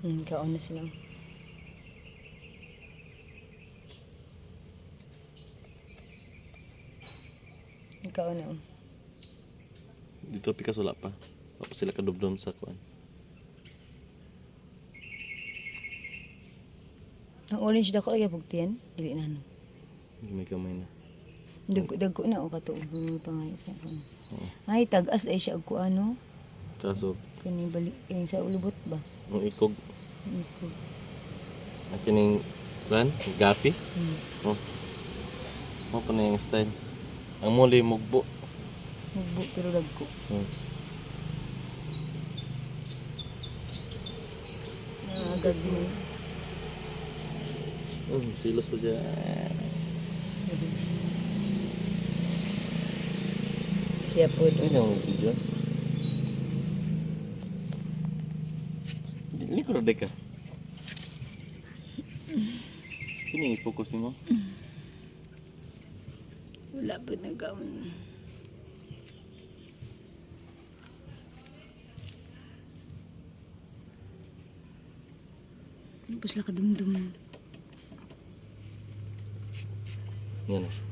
Kaon na sila. Kaon na. Dito pikas wala pa. Tapos sila kadumdum sa kuan. Ang orange dako lagi pugtian, dili na no. May kamay na. Dagko na o kato may pangayo sa kuan. Oo. Ay tagas ay siya og kuano. Kaso, Kani balik sa ulubot ba? ang ikog, Iko. ang kining kuan, gapi. Hmm. Oh. Mo pa na yung style. Ang muli mugbo. Mugbo pero dagko. Agad mo. Silos pa dyan. Siya po Ano yung video? Hindi ko na ka. Kini i-focus mo. wala pa nagkaon. Tapos la kadumdum. Yan.